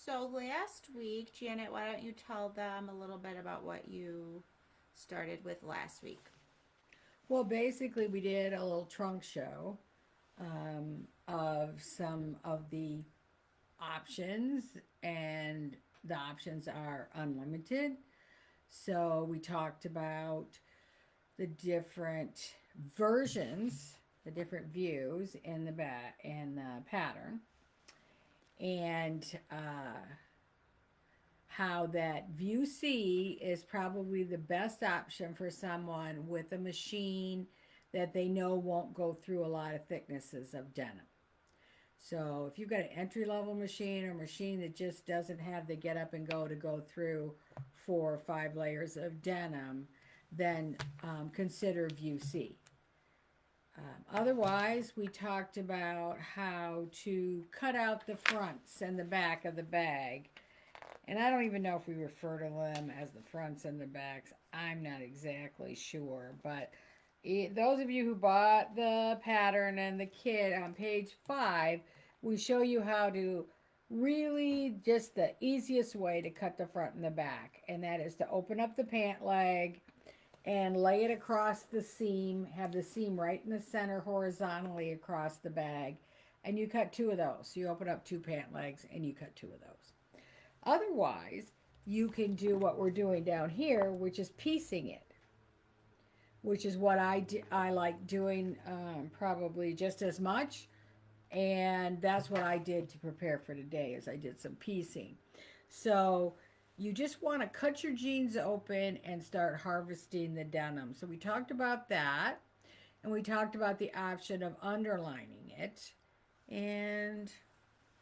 So last week, Janet, why don't you tell them a little bit about what you started with last week? Well, basically, we did a little trunk show of some of the options, and the options are unlimited. So, we talked about the different versions, the different views in the pattern, and how that view C is probably the best option for someone with a machine that they know won't go through a lot of thicknesses of denim. So if you've got an entry level machine or a machine that just doesn't have the get up and go through 4 or 5 layers of denim, then consider View C. Otherwise, we talked about how to cut out the fronts and the back of the bag. And I don't even know if we refer to them as the fronts and the backs. I'm not exactly sure. But those of you who bought the pattern and the kit on page 5, we show you how to really just the easiest way to cut the front and the back. And that is to open up the pant leg and lay it across the seam, have the seam right in the center horizontally across the bag. And you cut 2 of those. So you open up 2 pant legs and you cut 2 of those. Otherwise, you can do what we're doing down here, which is piecing it, which is what I like doing probably just as much. And that's what I did to prepare for today is I did some piecing. So you just want to cut your jeans open and start harvesting the denim. So we talked about that, and we talked about the option of underlining it. And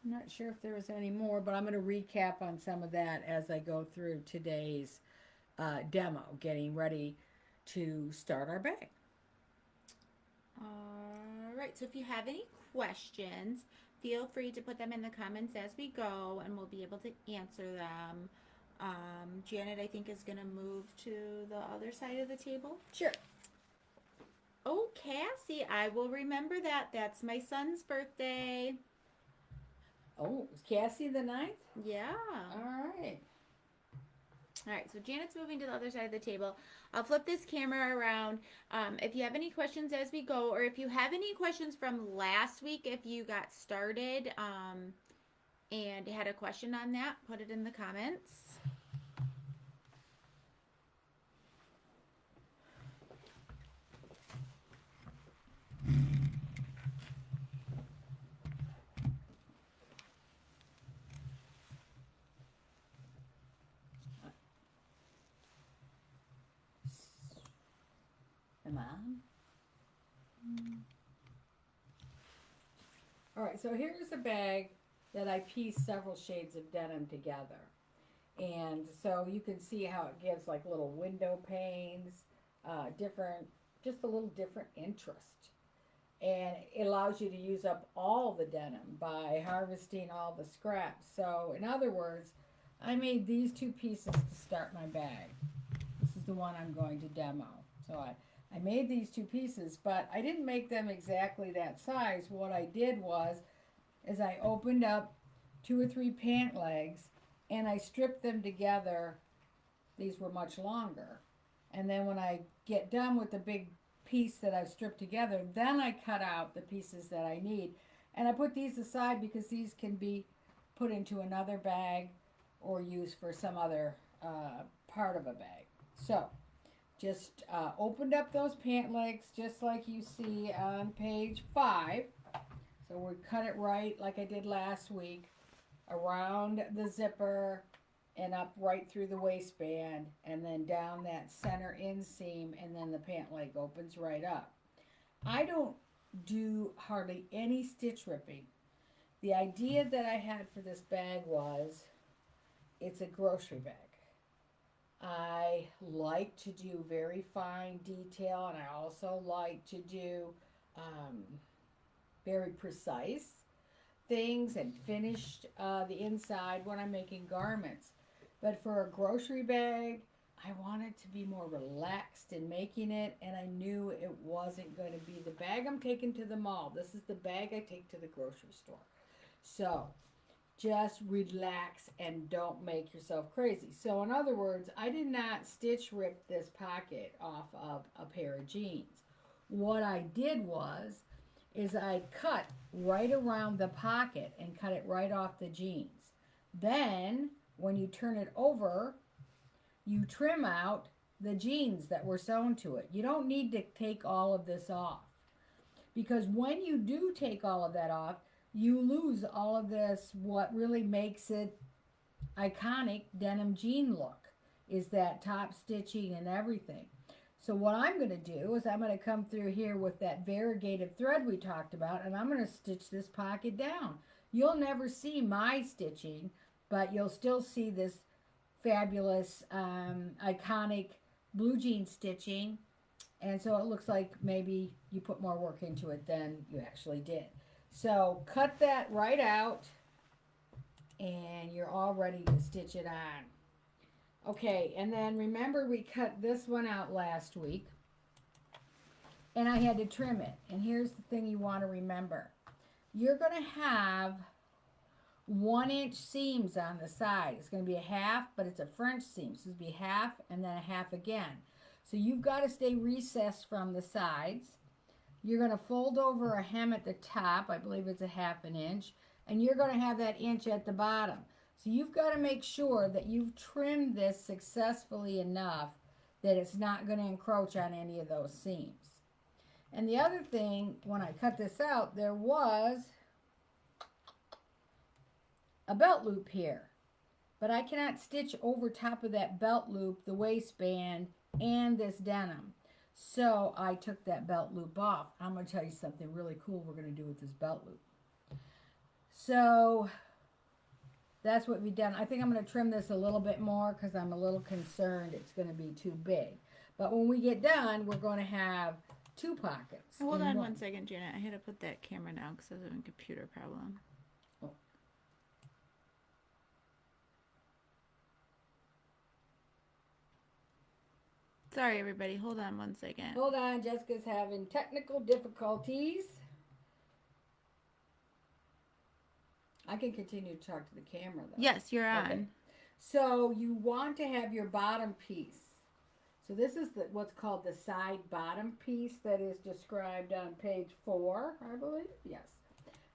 I'm not sure if there was any more, but I'm going to recap on some of that as I go through today's demo, getting ready to start our bag. All right, so if you have any questions, feel free to put them in the comments as we go and we'll be able to answer them. Janet, I think, is going to move to the other side of the table. Sure. Oh, Cassie, I will remember that. That's my son's birthday. Oh, is Cassie the ninth? Yeah. All right. All right, so Janet's moving to the other side of the table. I'll flip this camera around. If you have any questions as we go, or if you have any questions from last week, if you got started and had a question on that, put it in the comments. Am I on? All right, so here's a bag that I pieced several shades of denim together. And so you can see how it gives like little window panes, different, just a little different interest. And it allows you to use up all the denim by harvesting all the scraps. So, in other words, I made these 2 pieces to start my bag. This is the one I'm going to demo. So, I made these 2 pieces, but I didn't make them exactly that size. What I did was, is I opened up 2 or 3 pant legs and I stripped them together. These were much longer. And then when I get done with the big piece that I've stripped together, then I cut out the pieces that I need. And I put these aside because these can be put into another bag or used for some other part of a bag. So just opened up those pant legs just like you see on page 5. So we cut it right like I did last week, around the zipper and up right through the waistband, and then down that center inseam, and then the pant leg opens right up. I don't do hardly any stitch ripping. The idea that I had for this bag was it's a grocery bag. I like to do very fine detail, and I also like to do very precise things and finish the inside when I'm making garments. But for a grocery bag, I wanted to be more relaxed in making it, and I knew it wasn't going to be the bag I'm taking to the mall. This is the bag I take to the grocery store. So, just relax and don't make yourself crazy. So in other words, I did not stitch rip this pocket off of a pair of jeans. What I did was is I cut right around the pocket and cut it right off the jeans. Then when you turn it over, you trim out the jeans that were sewn to it. You don't need to take all of this off, because when you do take all of that off, you lose all of this, what really makes it iconic denim jean look, is that top stitching and everything. So what I'm going to do is I'm going to come through here with that variegated thread we talked about, and I'm going to stitch this pocket down. You'll never see my stitching, but you'll still see this fabulous iconic blue jean stitching. And so it looks like maybe you put more work into it than you actually did. So cut that right out, and you're all ready to stitch it on. Okay, and then remember we cut this one out last week, and I had to trim it. And here's the thing you want to remember. You're going to have 1-inch seams on the side. It's going to be a half, but it's a French seam. So it'll be half and then a half again. So you've got to stay recessed from the sides. You're going to fold over a hem at the top. I believe it's a 1/2 inch. And you're going to have that inch at the bottom. So you've got to make sure that you've trimmed this successfully enough that it's not going to encroach on any of those seams. And the other thing, when I cut this out, there was a belt loop here. But I cannot stitch over top of that belt loop the waistband and this denim. So I took that belt loop off. I'm going to tell you something really cool we're going to do with this belt loop. So that's what we've done. I think I'm going to trim this a little bit more because I'm a little concerned it's going to be too big. But when we get done, we're going to have 2 pockets. Hold on one second, Janet. I had to put that camera down because I was having a computer problem. Oh. Sorry, everybody. Hold on one second. Hold on. Jessica's having technical difficulties. I can continue to talk to the camera, though. Yes, you're on. Okay. So you want to have your bottom piece. So this is what's called the side bottom piece that is described on page 4, I believe. Yes.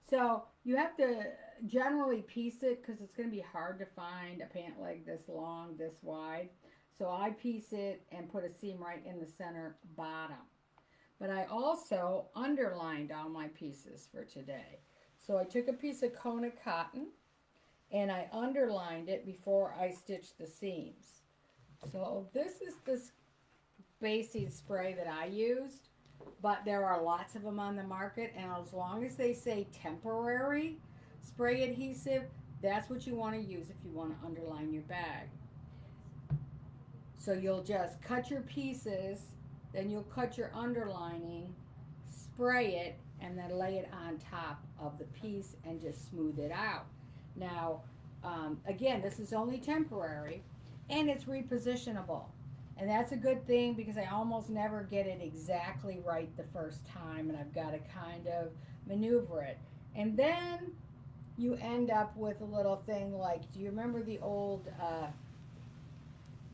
So you have to generally piece it because it's going to be hard to find a pant leg this long, this wide. So I piece it and put a seam right in the center bottom. But I also underlined all my pieces for today. So I took a piece of Kona cotton and I underlined it before I stitched the seams. So this is this basic spray that I used, but there are lots of them on the market, and as long as they say temporary spray adhesive, that's what you want to use if you want to underline your bag. So you'll just cut your pieces, then you'll cut your underlining, spray it, and then lay it on top of the piece and just smooth it out. Now, again, this is only temporary, and it's repositionable. And that's a good thing because I almost never get it exactly right the first time, and I've got to kind of maneuver it. And then you end up with a little thing like, do you remember the old,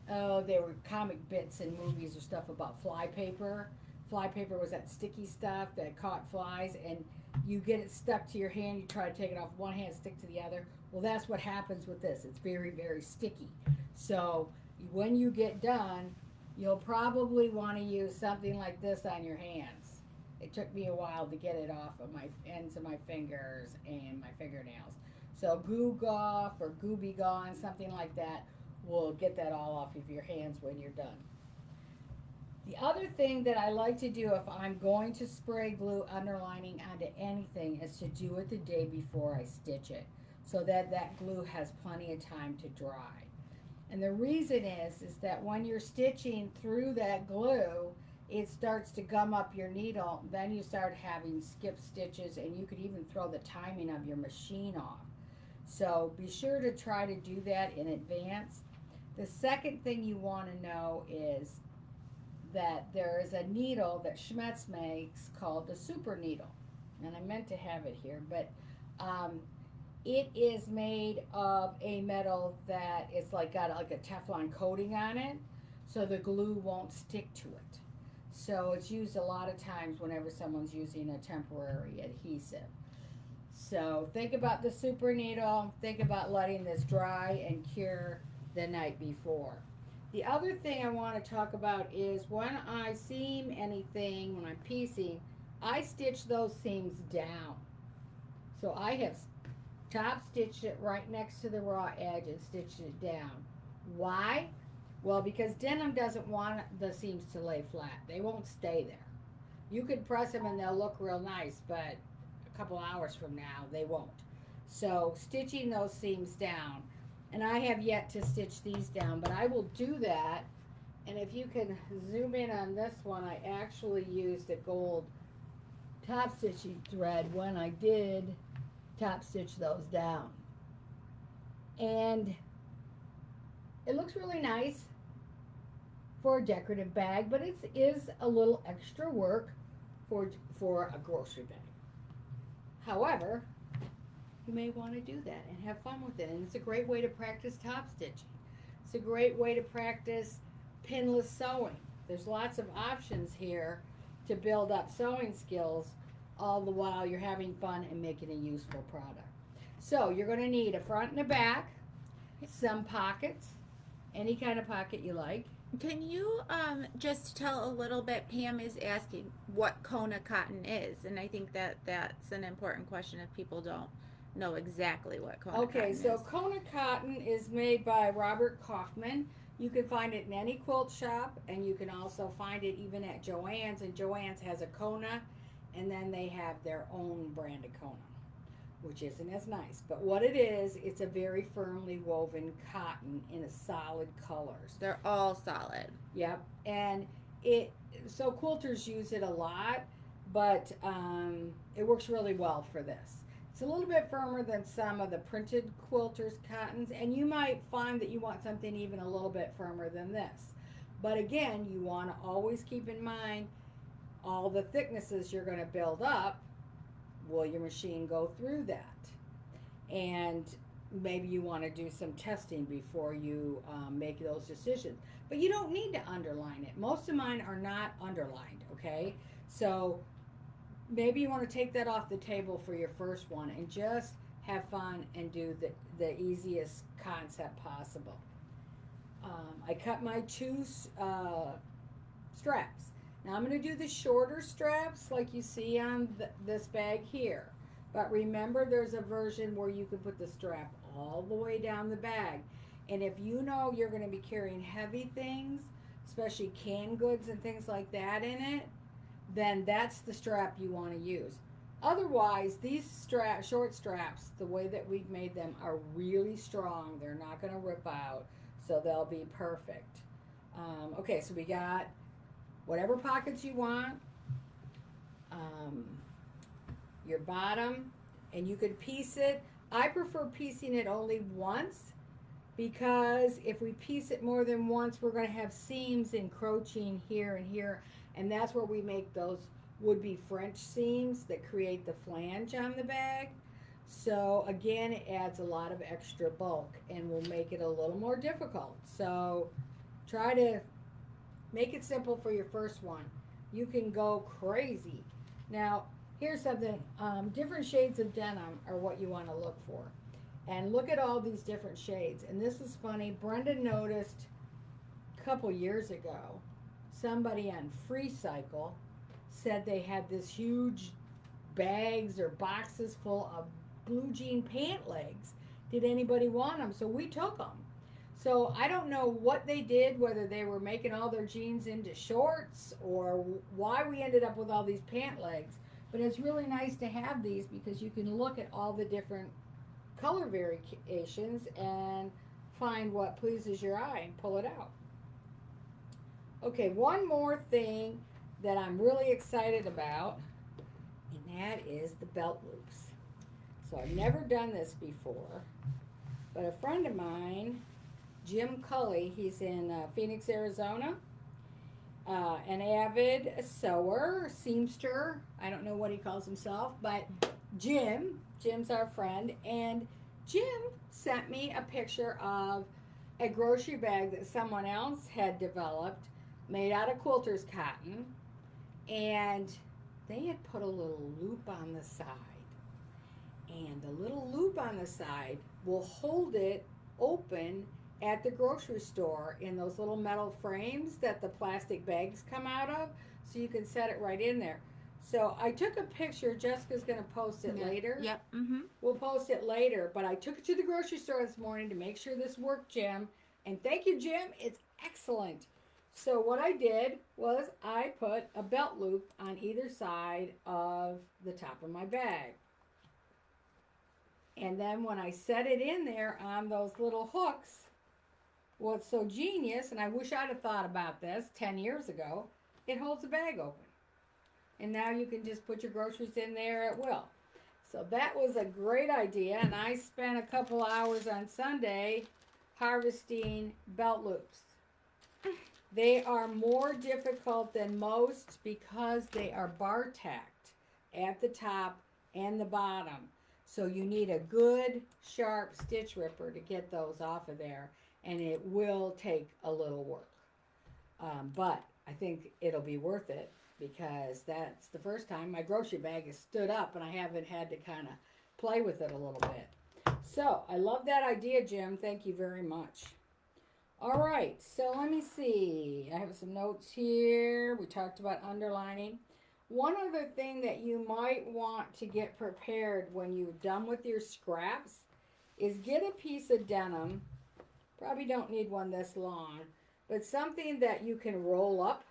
they were comic bits in movies or stuff about flypaper? Flypaper was that sticky stuff that caught flies, and you get it stuck to your hand, you try to take it off one hand, stick to the other. Well, that's what happens with this. It's very, very sticky. So when you get done, you'll probably want to use something like this on your hands. It took me a while to get it off of my ends of my fingers and my fingernails. So Goo Goff or Gooby Gone, something like that, will get that all off of your hands when you're done. The other thing that I like to do if I'm going to spray glue underlining onto anything is to do it the day before I stitch it, so that that glue has plenty of time to dry. And the reason is that when you're stitching through that glue, it starts to gum up your needle. Then you start having skip stitches, and you could even throw the timing of your machine off. So be sure to try to do that in advance. The second thing you want to know is that there is a needle that Schmetz makes called the super needle. And I meant to have it here, but It is made of a metal that is like got like a Teflon coating on it, so the glue won't stick to it. So it's used a lot of times whenever someone's using a temporary adhesive. So think about the super needle. Think about letting this dry and cure the night before. The other thing I want to talk about is when I seam anything, when I'm piecing, I stitch those seams down. So I have top stitched it right next to the raw edge and stitched it down. Why? Well, because denim doesn't want the seams to lay flat. They won't stay there. You could press them and they'll look real nice, but a couple hours from now they won't. So stitching those seams down, and I have yet to stitch these down, but I will do that. And if you can zoom in on this one, I actually used a gold top stitching thread when I did top stitch those down. And it looks really nice for a decorative bag, but it is a little extra work for a grocery bag. However, you may want to do that and have fun with it. And it's a great way to practice top stitching. It's a great way to practice pinless sewing. There's lots of options here to build up sewing skills all the while you're having fun and making a useful product. So you're going to need a front and a back, some pockets, any kind of pocket you like. Can you just tell a little bit? Pam is asking what Kona cotton is, and I think that that's an important question if people don't know exactly what Kona cotton Okay, is. so Kona cotton is made by Robert Kaufman. You can find it in any quilt shop, and you can also find it even at Joann's. And Joann's has a Kona, and then they have their own brand of Kona, which isn't as nice. But what it is, it's a very firmly woven cotton in a solid colors. They're all solid. Yep, and so quilters use it a lot, but it works really well for this. It's a little bit firmer than some of the printed quilters cottons, and you might find that you want something even a little bit firmer than this. But again, you want to always keep in mind all the thicknesses you're going to build up. Will your machine go through that? And maybe you want to do some testing before you make those decisions. But you don't need to underline it. Most of mine are not underlined, okay? So maybe you want to take that off the table for your first one and just have fun and do the easiest concept possible. I cut my two straps. Now I'm going to do the shorter straps like you see on this bag here. But remember, there's a version where you can put the strap all the way down the bag. And if you know you're going to be carrying heavy things, especially canned goods and things like that in it, then that's the strap you want to use. Otherwise, these short straps, the way that we've made them, are really strong. They're not going to rip out, so they'll be perfect. Okay, so we got whatever pockets you want, your bottom, and you could piece it. I prefer piecing it only once, because if we piece it more than once, we're going to have seams encroaching here and here, and that's where we make those would-be French seams that create the flange on the bag. So again, it adds a lot of extra bulk and will make it a little more difficult. So try to make it simple for your first one. You can go crazy. Now, here's something. Different shades of denim are what you want to look for. And look at all these different shades. And this is funny. Brenda noticed a couple years ago, somebody on Free Cycle said they had this huge bags or boxes full of blue jean pant legs. Did anybody want them? So we took them. So I don't know what they did, whether they were making all their jeans into shorts or why we ended up with all these pant legs. But it's really nice to have these because you can look at all the different color variations and find what pleases your eye and pull it out. Okay, one more thing that I'm really excited about, and that is the belt loops. So I've never done this before, but a friend of mine, Jim Cully, he's in Phoenix, Arizona, an avid sewer, seamster, I don't know what he calls himself, but Jim Jim's our friend, and Jim sent me a picture of a grocery bag that someone else had developed made out of quilter's cotton, and they had put a little loop on the side. And the little loop on the side will hold it open at the grocery store in those little metal frames that the plastic bags come out of, so you can set it right in there. So I took a picture. Jessica's going to post it later. Yep. Mm-hmm. We'll post it later, but I took it to the grocery store this morning to make sure this worked, Jim. And thank you, Jim. It's excellent. So what I did was I put a belt loop on either side of the top of my bag. And then when I set it in there on those little hooks, what's so genius, and I wish I'd have thought about this 10 years ago, it holds the bag open. And now you can just put your groceries in there at will. So that was a great idea, and I spent a couple hours on Sunday harvesting belt loops. They are more difficult than most because they are bar tacked at the top and the bottom. So you need a good, sharp stitch ripper to get those off of there, and it will take a little work. But I think it'll be worth it because that's the first time my grocery bag has stood up and I haven't had to kind of play with it a little bit. So I love that idea, Jim. Thank you very much. All right, so let me see. I have some notes here. We talked about underlining. One other thing that you might want to get prepared when you're done with your scraps is get a piece of denim. Probably don't need one this long, but something that you can roll up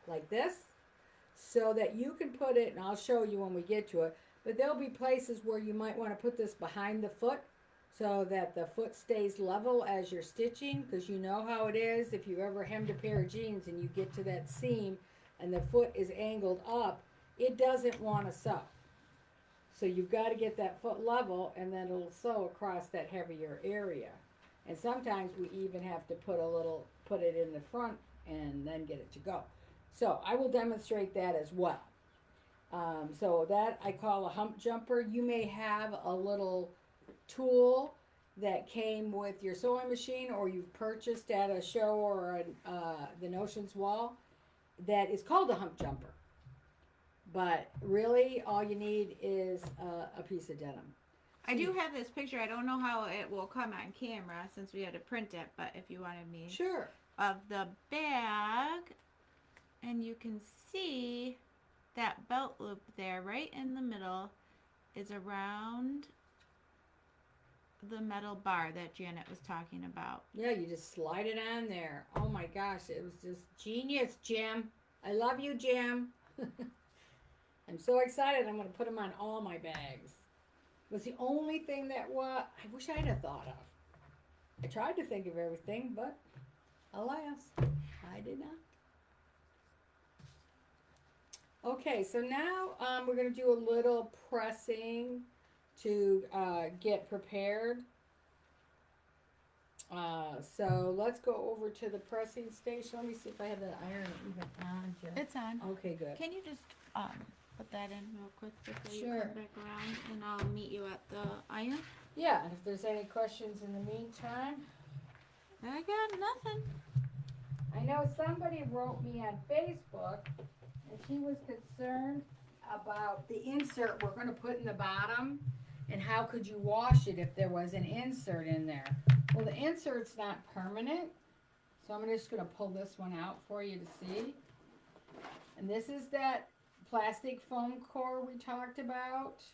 like this so that you can put it, and I'll show you when we get to it, but there'll be places where you might want to put this behind the foot so that the foot stays level as you're stitching, because you know how it is if you ever hemmed a pair of jeans and you get to that seam and the foot is angled up, it doesn't want to sew. So you've got to get that foot level, and then it'll sew across that heavier area. And sometimes we even have to put it in the front and then get it to go. So I will demonstrate that as well. So that I call a hump jumper. You may have a little tool that came with your sewing machine, or you've purchased at a show or the Notions wall that is called a hump jumper. But really all you need is a piece of denim. I do have this picture. I don't know how it will come on camera since we had to print it, but if you wanted me. Sure. Of the bag, and you can see that belt loop there right in the middle is around the metal bar that Janet was talking about. Yeah, you just slide it on there. Oh my gosh, it was just genius, Jim. I love you, Jim. I'm so excited. I'm going to put them on all my bags. It was the only thing that I wish I'd have thought of. I tried to think of everything, but alas, I did not. Okay, so now we're going to do a little pressing to get prepared. So let's go over to the pressing station. Let me see if I have the iron even on. Jill. It's on. Okay, good. Can you just put that in real quick before you Sure. come back around, and I'll meet you at the iron? Yeah, and if there's any questions in the meantime. I got nothing. I know somebody wrote me on Facebook, and she was concerned about the insert we're going to put in the bottom, and how could you wash it if there was an insert in there. Well, the insert's not permanent, so I'm just going to pull this one out for you to see. And this is that plastic foam core we talked about,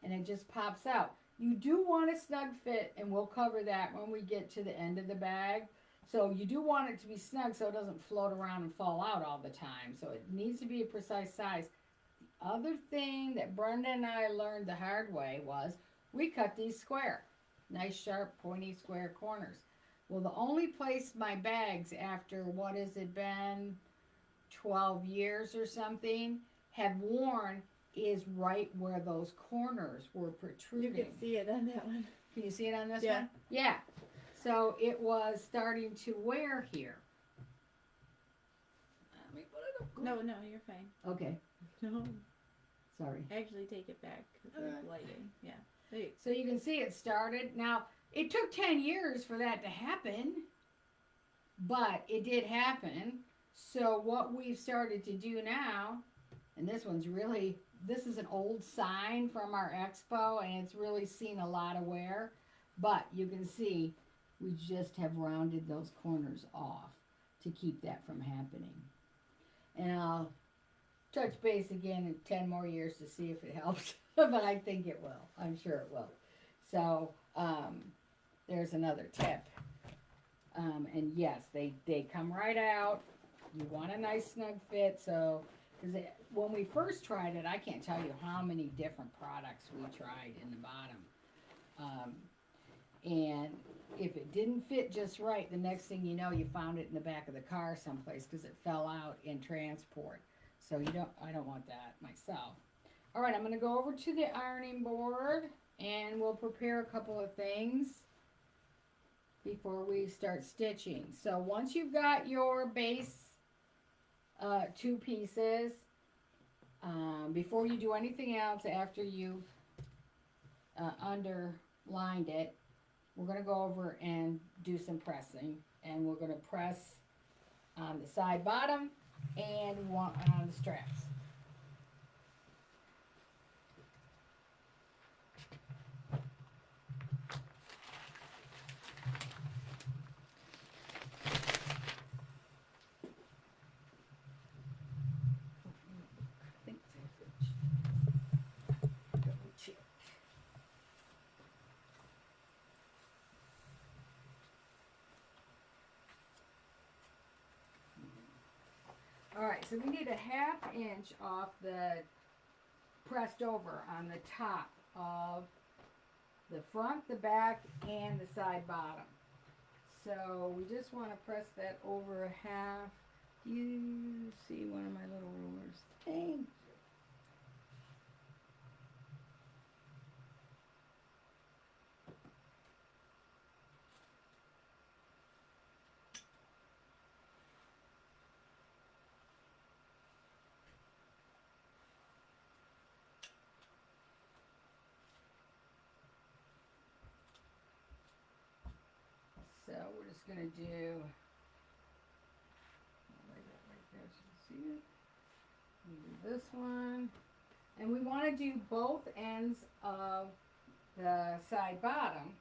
and it just pops out. You do want a snug fit, and we'll cover that when we get to the end of the bag. So you do want it to be snug so it doesn't float around and fall out all the time. So it needs to be a precise size. The other thing that Brenda and I learned the hard way was we cut these square. Nice, sharp, pointy, square corners. Well, the only place my bags, after what has it been, 12 years or something, have worn is right where those corners were protruding. You can see it on that one. Can you see it on this Yeah. one? Yeah. So it was starting to wear here. Let me put it up. No, you're fine. Okay. No. Sorry. Actually, take it back. It's like lighting. Yeah. There you So you can see it started. Now, it took 10 years for that to happen, but it did happen. So what we've started to do now, and this one's really, this is an old sign from our expo, and it's really seen a lot of wear. But you can see we just have rounded those corners off to keep that from happening. And I'll touch base again in 10 more years to see if it helps. But I think it will. I'm sure it will. So there's another tip. And yes, they come right out. You want a nice snug fit. So because when we first tried it, I can't tell you how many different products we tried in the bottom. And if it didn't fit just right, the next thing you know, you found it in the back of the car someplace because it fell out in transport. So I don't want that myself. All right, I'm going to go over to the ironing board and we'll prepare a couple of things before we start stitching. So once you've got your base two pieces, before you do anything else after you've underlined it, we're going to go over and do some pressing. And we're going to press on the side bottom and one on the straps. Alright, so we need a 1/2 inch off the pressed over on the top of the front, the back, and the side bottom. So we just want to press that over a 1/2. Do you see one of my little rulers? Thank you. So we're just going to do, lay that right there so you can see it. Do this one. And we want to do both ends of the side bottom.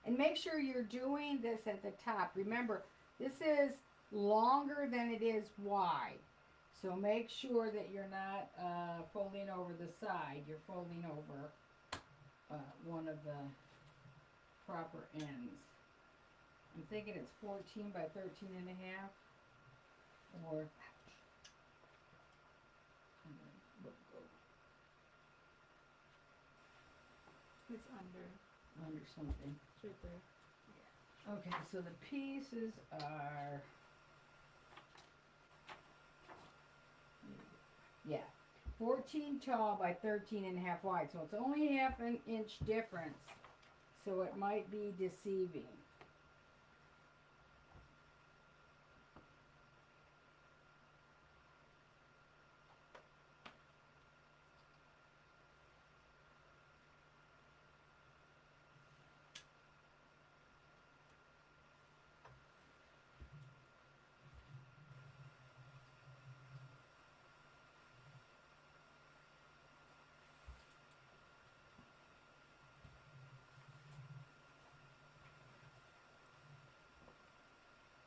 And make sure you're doing this at the top. Remember, this is longer than it is wide. So make sure that you're not folding over the side. You're folding over one of the proper ends. I'm thinking it's 14 by 13 and a half. Or, It's under something. It's right there. Okay, so the pieces are, yeah, 14 tall by 13 and a half wide. So it's only a 1/2 inch difference. So it might be deceiving.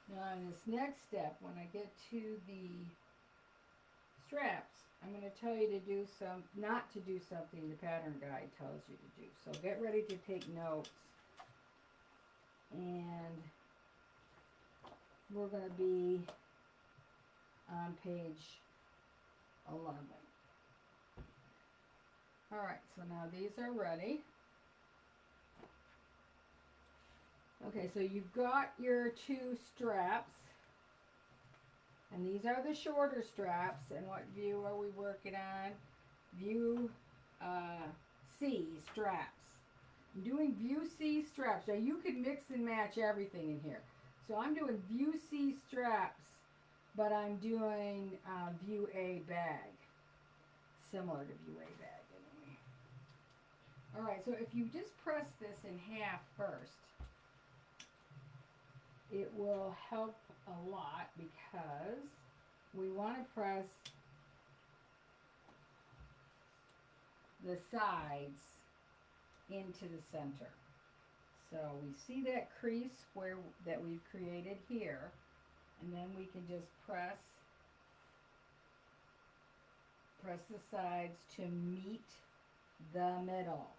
Now in this next step, when I get to the straps, I'm going to tell you to do not to do something the pattern guide tells you to do. So get ready to take notes. And we're going to be on page 11. Alright, so now these are ready. Okay, so you've got your two straps, and these are the shorter straps. And what view are we working on? View C straps. I'm doing view C straps. Now you could mix and match everything in here. So I'm doing view C straps, but I'm doing view A bag. similar to Vue bag anyway. All right, so if you just press this in half first, it will help a lot because we want to press the sides into the center. So we see that crease where that we've created here, and then we can just press the sides to meet the middle.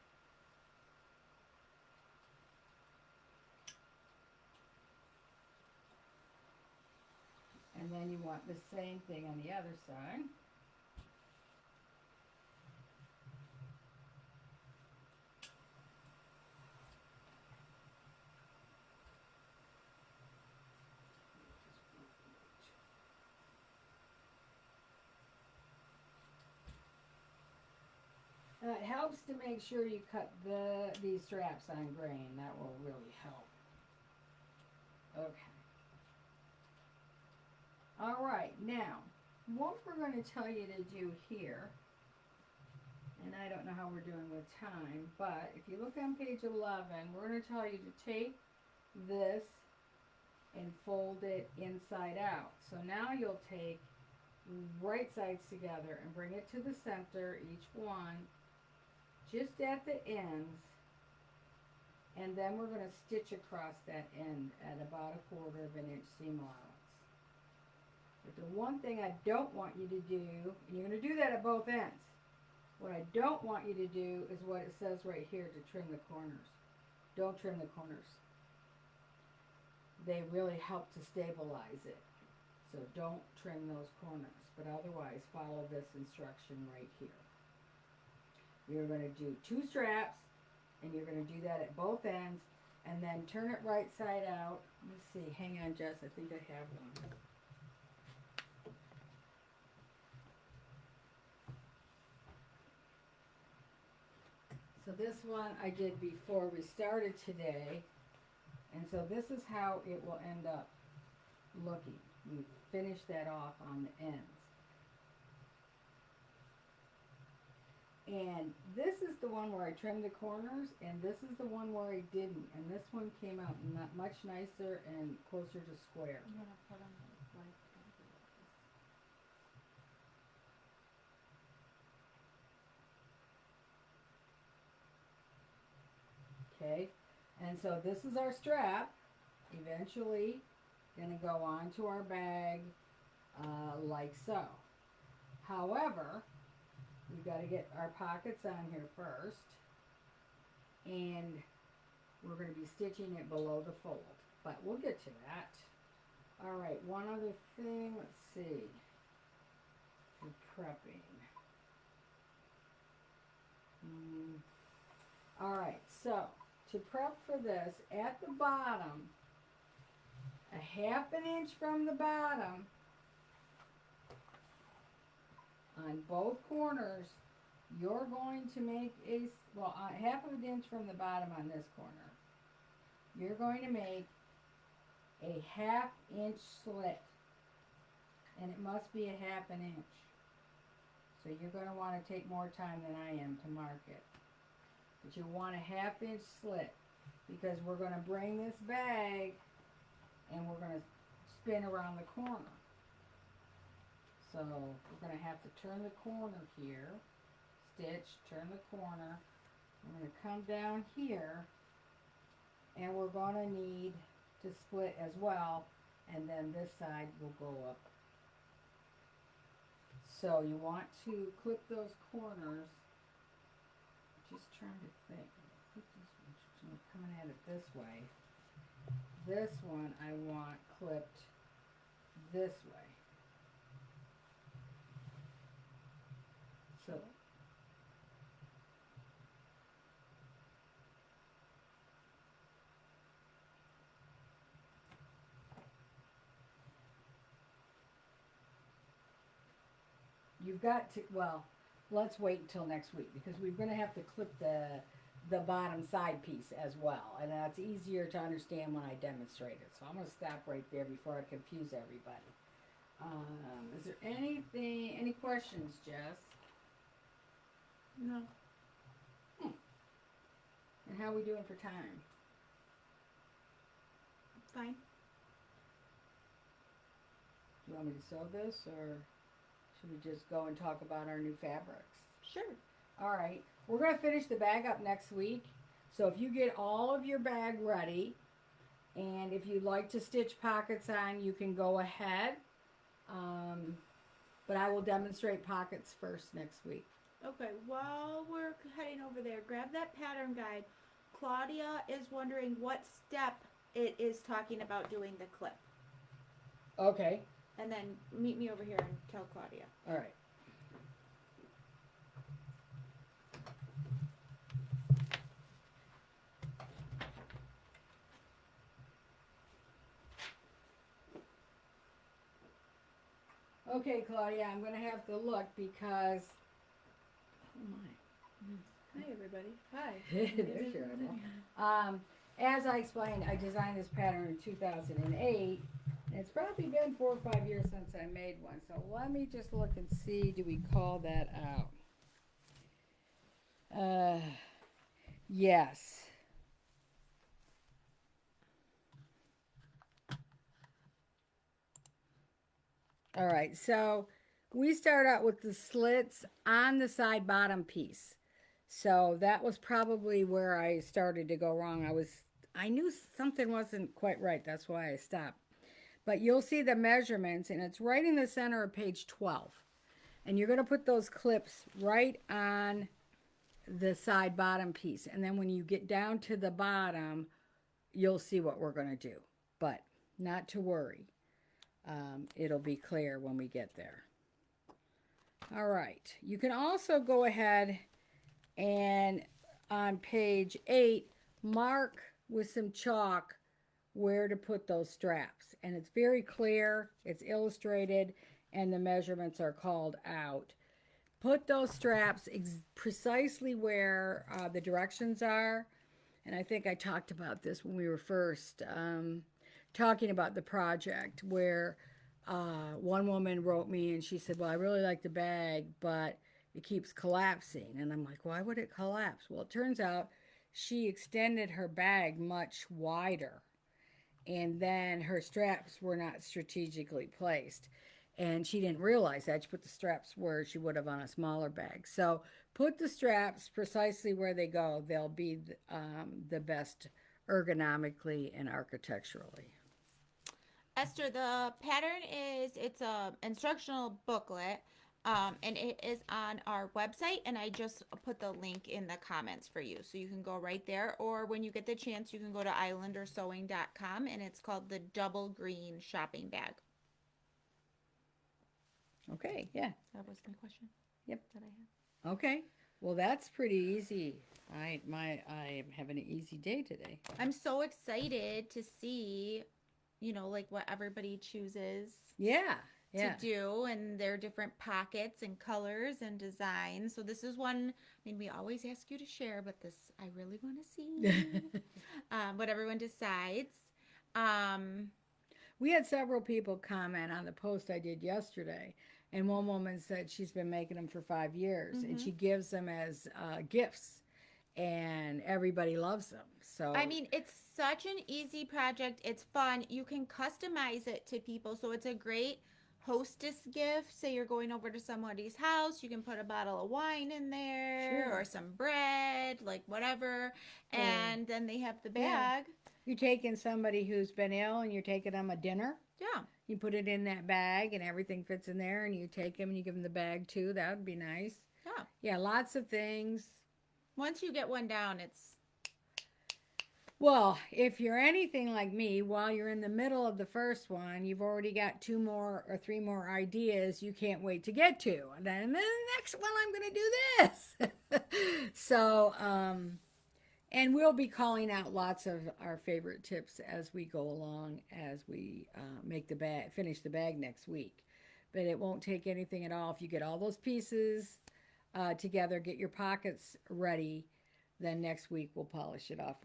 And then you want the same thing on the other side. It helps to make sure you cut these straps on grain. That will really help. Okay. All right, now, what we're going to tell you to do here, and I don't know how we're doing with time, but if you look on page 11, we're going to tell you to take this and fold it inside out. So now you'll take right sides together and bring it to the center, each one, just at the ends, and then we're going to stitch across that end at about 1/4 inch seam allowance. But the one thing I don't want you to do, and you're going to do that at both ends, what I don't want you to do is what it says right here, to trim the corners. Don't trim the corners. They really help to stabilize it. So don't trim those corners, but otherwise follow this instruction right here. You're going to do 2 straps, and you're going to do that at both ends, and then turn it right side out. Let me see. Hang on, Jess. I think I have one. So this one I did before we started today, and so this is how it will end up looking. You finish that off on the ends. And this is the one where I trimmed the corners, and this is the one where I didn't. And this one came out not much nicer and closer to square. I'm gonna put on the white. Okay, and so this is our strap. Eventually, gonna go onto our bag like so. However, we've got to get our pockets on here first, and we're going to be stitching it below the fold, but we'll get to that. All right, one other thing, let's see, for prepping. All right, so to prep for this, at the bottom, 1/2 inch from the bottom, on both corners, you're going to make a, well, 1/2 inch from the bottom on this corner, you're going to make a 1/2 inch slit, and it must be 1/2 inch. So you're going to want to take more time than I am to mark it. But you want a 1/2 inch slit, because we're going to bring this bag and we're going to spin around the corner. So we're going to have to turn the corner here, stitch, turn the corner. We're going to come down here, and we're going to need to split as well, and then this side will go up. So you want to clip those corners. Just trying to think. Clip this one, so I'm coming at it this way. This one I want clipped this way. So you've got to, well, let's wait until next week, because we're going to have to clip the bottom side piece as well, and that's easier to understand when I demonstrate it. So I'm going to stop right there before I confuse everybody. Is there any questions, Jess? No. And how are we doing for time? Fine. Do you want me to sew this, or should we just go and talk about our new fabrics? Sure. All right. We're going to finish the bag up next week. So if you get all of your bag ready, and if you'd like to stitch pockets on, you can go ahead. But I will demonstrate pockets first next week. Okay, while we're heading over there, grab that pattern guide. Claudia is wondering what step it is talking about doing the clip. Okay. And then meet me over here and tell Claudia. All right. Okay, Claudia, I'm going to have to look because... Oh, my. Hi, everybody. Hi. There's your eyeball. As I explained, I designed this pattern in 2008. And it's probably been 4 or 5 years since I made one. So let me just look and see, do we call that out? Yes. All right, so we start out with the slits on the side bottom piece. So that was probably where I started to go wrong. I knew something wasn't quite right. That's why I stopped. But you'll see the measurements, and it's right in the center of page 12. And you're going to put those clips right on the side bottom piece. And then when you get down to the bottom, you'll see what we're going to do. But not to worry. It'll be clear when we get there. All right. You can also go ahead and on page 8, mark with some chalk where to put those straps. And it's very clear, it's illustrated, and the measurements are called out. Put those straps precisely where the directions are. And I think I talked about this when we were first talking about the project, where one woman wrote me and she said, well, I really like the bag, but it keeps collapsing. And I'm like, why would it collapse? Well, it turns out she extended her bag much wider, and then her straps were not strategically placed. And she didn't realize that. She put the straps where she would have on a smaller bag. So put the straps precisely where they go. They'll be the best ergonomically and architecturally. Esther, the pattern it's a instructional booklet, and it is on our website, and I just put the link in the comments for you. So you can go right there, or when you get the chance, you can go to islandersewing.com, and it's called the Double Green Shopping Bag. Okay, yeah. That was my question. Yep. That I had. Okay. Well, that's pretty easy. I am having an easy day today. I'm so excited to see, like what everybody chooses Yeah. to do, and their different pockets and colors and designs. So this is one, we always ask you to share, but this I really want to see what everyone decides. We had several people comment on the post I did yesterday, and one woman said she's been making them for 5 years, and she gives them as gifts, and everybody loves them. So it's such an easy project. It's fun. You can customize it to people, so it's a great hostess gift. Say you're going over to somebody's house, you can put a bottle of wine in there, or some bread, like whatever, and then they have the bag. Yeah. You're taking somebody who's been ill and you're taking them a dinner. Yeah. You put it in that bag and everything fits in there, and you take them and you give them the bag too. That would be nice. Yeah. Yeah, lots of things. Once you get one down, it's... Well, if you're anything like me, while you're in the middle of the first one, you've already got 2 more or 3 more ideas you can't wait to get to. And then the next one, I'm going to do this. So, and we'll be calling out lots of our favorite tips as we go along, as we make the bag, finish the bag next week. But it won't take anything at all. If you get all those pieces together, get your pockets ready, then next week we'll polish it off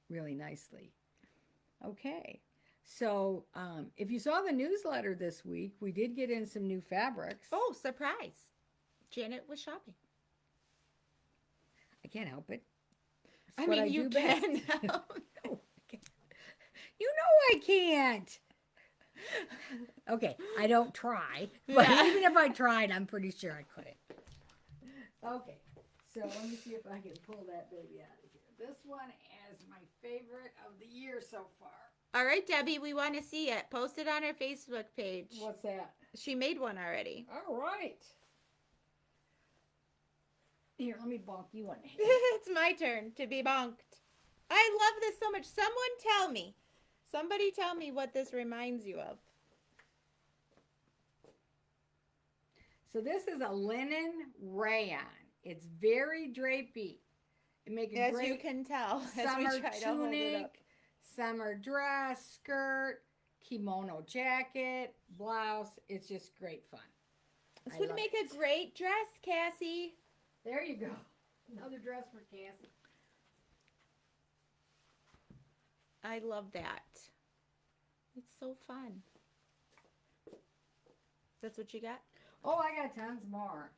really nicely. Okay. So if you saw the newsletter this week, we did get in some new fabrics. Oh, surprise. Janet was shopping. I can't help it. It's I what mean, you do best. can. No, I can't. You know I can't. Okay, I don't try, but Yeah. even if I tried, I'm pretty sure I couldn't. Okay, so let me see if I can pull that baby out of here. This one is my favorite of the year so far. All right, Debbie, we want to see it. Post it on our Facebook page. What's that? She made one already. All right. Here, let me bonk you one. It's my turn to be bonked. I love this so much. Somebody tell me what this reminds you of. So this is a linen rayon. It's very drapey. It makes a As great you can tell, as we summer try to hold it up. tunic, summer dress, skirt, kimono jacket, blouse. It's just great fun. This would make a great dress, Cassie. There you go. Another dress for Cassie. I love that. It's so fun. That's what you got? Oh, I got tons more.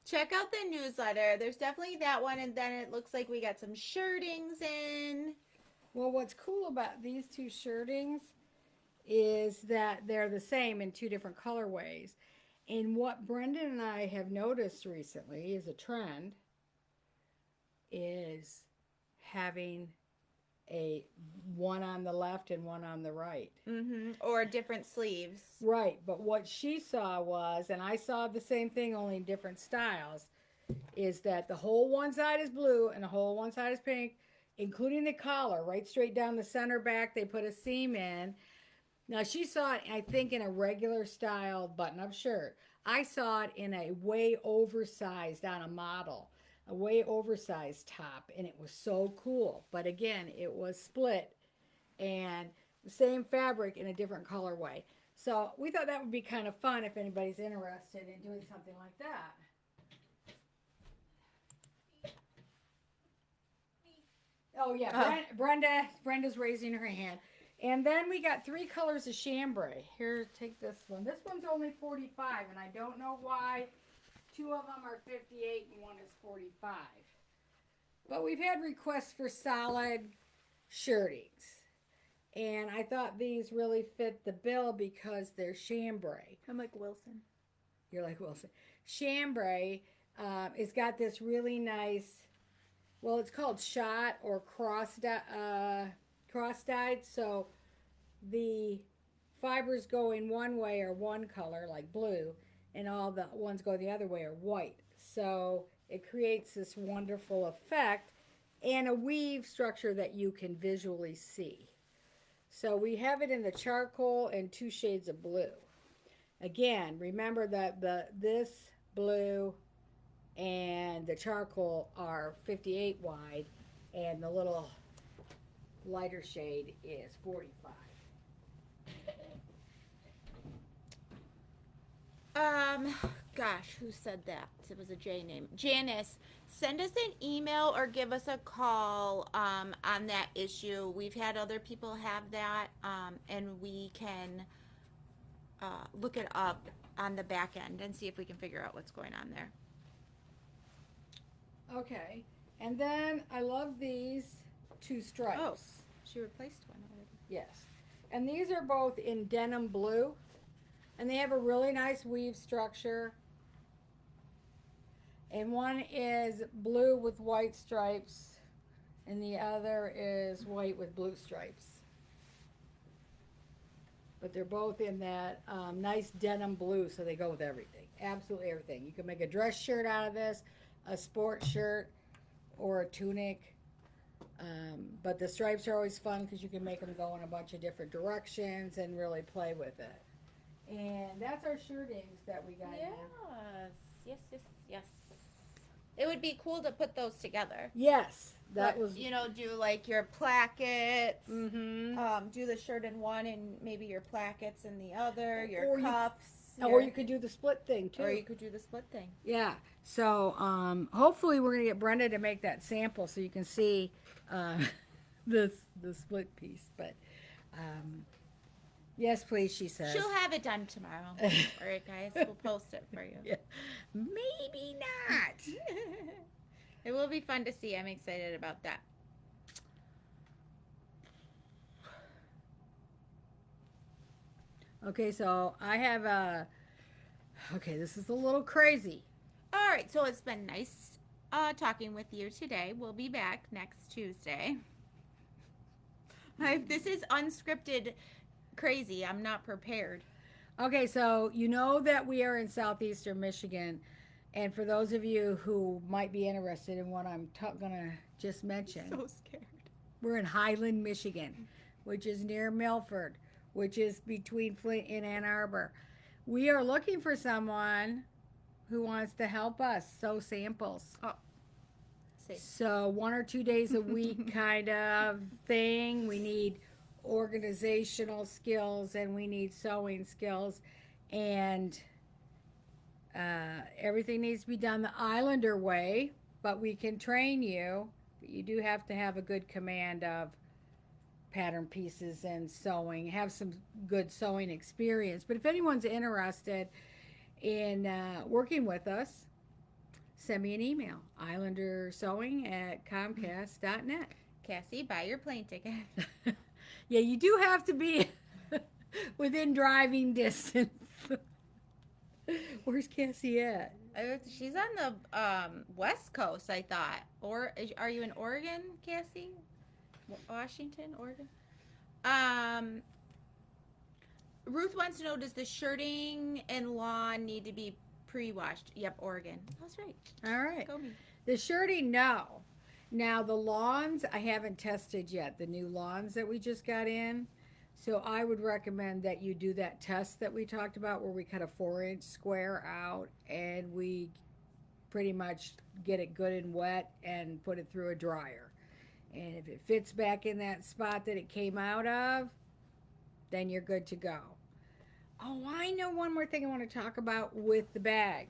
Check out the newsletter. There's definitely that one, and then it looks like we got some shirtings in. Well, what's cool about these two shirtings is that they're the same in two different colorways. And what Brendan and I have noticed recently is a trend is having a one on the left and one on the right. Mm-hmm. Or different sleeves. Right, but what she saw was, and I saw the same thing only in different styles, is that the whole one side is blue and the whole one side is pink, including the collar, right straight down the center back. They put a seam in. Now, she saw it, I think, in a regular style button-up shirt. I saw it in a way oversized on a model, a way oversized top, and it was so cool. But again, it was split and the same fabric in a different colorway. So we thought that would be kind of fun if anybody's interested in doing something like that. Oh yeah, Brenda's raising her hand. And then we got 3 colors of chambray. Here, take this one. This one's only 45, and I don't know why 2 of them are 58 and one is 45. But we've had requests for solid shirtings. And I thought these really fit the bill because they're chambray. I'm like Wilson. You're like Wilson. Chambray it's got this really nice, well, it's called shot or cross-dyed, so the fibers go in one way or one color, like blue, and all the ones go the other way are white. So it creates this wonderful effect and a weave structure that you can visually see. So we have it in the charcoal and 2 shades of blue. Again, remember that this blue and the charcoal are 58 wide, and the little lighter shade is 45. Gosh, who said that? It was a J name. Janice, send us an email or give us a call on that issue. We've had other people have that, and we can look it up on the back end and see if we can figure out what's going on there. Okay, and then I love these 2 stripes. Oh, she replaced one already. Yes, and these are both in denim blue, and they have a really nice weave structure. And one is blue with white stripes, and the other is white with blue stripes. But they're both in that nice denim blue, so they go with everything. Absolutely everything. You can make a dress shirt out of this, a sport shirt, or a tunic. But the stripes are always fun because you can make them go in a bunch of different directions and really play with it. And that's our shirtings that we got in. Yes. It would be cool to put those together. Yes, that But, was. do like your plackets. Mm-hmm. Do the shirt in one and maybe your plackets in the other. Your Or you- cuffs. Or you could do the split thing too. Or you could do the split thing. Yeah. So hopefully we're gonna get Brenda to make that sample so you can see the split piece. But Yes, please, she says. She'll have it done tomorrow. All right, guys, we'll post it for you. Yeah. Maybe not. It will be fun to see. I'm excited about that. Okay, so I have a. Okay, this is a little crazy. All right, so it's been nice talking with you today. We'll be back next Tuesday. This is unscripted crazy. I'm not prepared. Okay, so you know that we are in southeastern Michigan, and for those of you who might be interested in what I'm gonna just mention, So scared. we're in Highland, Michigan, which is near Milford, which is between Flint and Ann Arbor. We are looking for someone who wants to help us sew samples. Oh, see. So 1 or 2 days a week kind of thing. We need organizational skills and we need sewing skills, and everything needs to be done the Islander way, but we can train you. But you do have to have a good command of pattern pieces and sewing, have some good sewing experience. But if anyone's interested in working with us, send me an email, islandersewing@comcast.net. Cassie, buy your plane ticket. Yeah, you do have to be within driving distance. Where's Cassie at? She's on the West Coast, I thought. Or are you in Oregon, Cassie? Washington, Oregon? Ruth wants to know, does the shirting and lawn need to be pre-washed? Yep, Oregon. That's right. All right. Go me. The shirting, no. Now the lawns, I haven't tested yet. The new lawns that we just got in. So I would recommend that you do that test that we talked about, where we cut a 4-inch square out and we pretty much get it good and wet and put it through a dryer. And if it fits back in that spot that it came out of, then you're good to go. Oh, I know one more thing I want to talk about with the bag.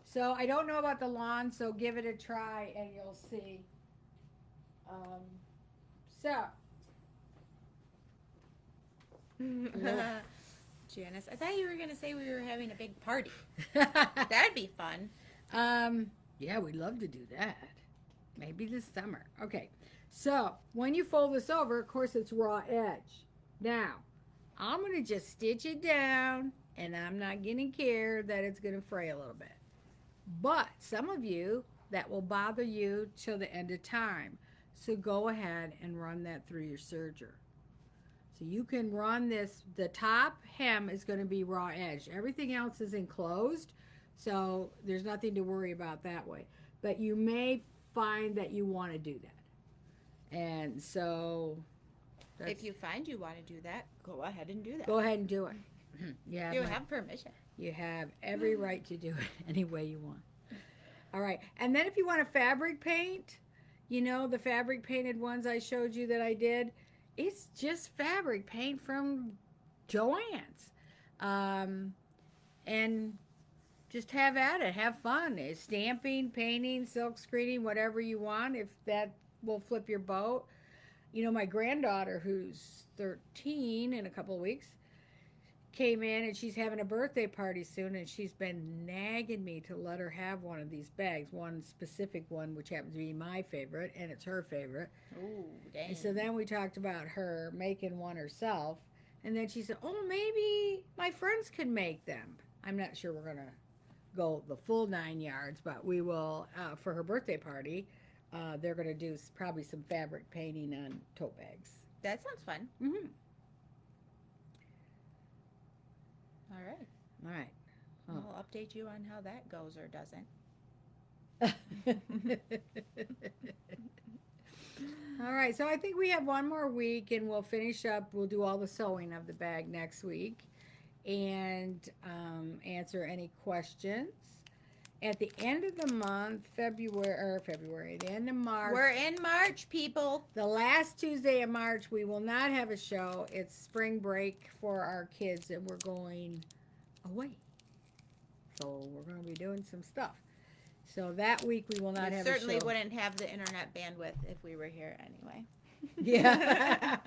So I don't know about the lawn, so give it a try and you'll see. So. Janice, I thought you were going to say we were having a big party. That'd be fun. Yeah, we'd love to do that. Maybe this summer. Okay, so when you fold this over, of course, it's raw edge. Now, I'm going to just stitch it down, and I'm not going to care that it's going to fray a little bit. But some of you, that will bother you till the end of time. So go ahead and run that through your serger. So you can run this, the top hem is going to be raw edge. Everything else is enclosed, so there's nothing to worry about that way. But you may find that you want to do that. And so if you find you want to do that, go ahead and do that. Go ahead and do it. You have permission. You have every right to do it any way you want. All right. And then if you want to fabric paint, you know, the fabric painted ones I showed you that I did, it's just fabric paint from Joann's. And just have at it. Have fun. It's stamping, painting, silk screening, whatever you want, if that will flip your boat. You know, my granddaughter, who's 13 in a couple of weeks, came in and she's having a birthday party soon, and she's been nagging me to let her have one of these bags, one specific one, which happens to be my favorite, and it's her favorite. Ooh, dang. And so then we talked about her making one herself, and then she said, oh, maybe my friends could make them. I'm not sure we're going to go the full 9 yards, but we will, for her birthday party, they're going to do probably some fabric painting on tote bags. That sounds fun. Mm-hmm. All right. All right. Oh. I'll update you on how that goes or doesn't. All right. So I think we have one more week and we'll finish up. We'll do all the sewing of the bag next week and answer any questions. At the end of the month, February, the end of March. We're in March, people. The last Tuesday of March, we will not have a show. It's spring break for our kids, and we're going away. So we're going to be doing some stuff. So that week, we will not have a show. Certainly wouldn't have the internet bandwidth if we were here anyway. Yeah.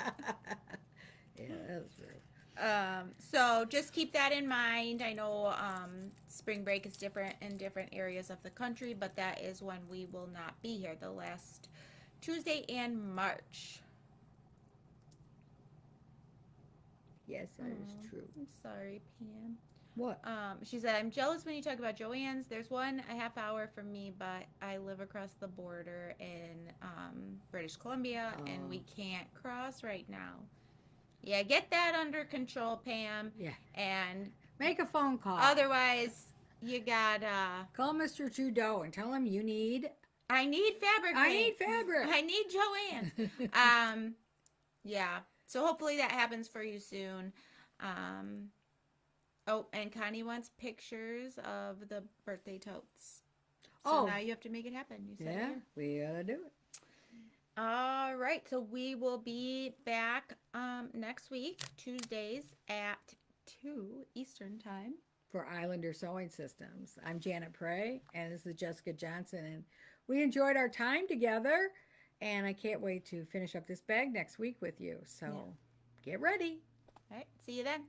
Yeah, that's true. So just keep that in mind. I know spring break is different in different areas of the country, but that is when we will not be here, the last Tuesday in March. Yes, that is Oh, true. I'm sorry, Pam. What? She said, I'm jealous when you talk about Joanne's. There's one a half hour from me, but I live across the border in British Columbia and we can't cross right now. Yeah, get that under control, Pam. Yeah. And Make a phone call. otherwise, you got, Call Mr. Trudeau and tell him you need. I need fabric. I need fabric. I need Joanne. Yeah. So hopefully that happens for you soon. Oh, and Connie wants pictures of the birthday totes. So now you have to make it happen. You said yeah, we gotta do it. All right. So we will be back next week, Tuesdays at 2 Eastern Time. For Islander Sewing Systems. I'm Janet Prey, and this is Jessica Johnson, and we enjoyed our time together, and I can't wait to finish up this bag next week with you. So get ready. All right. See you then.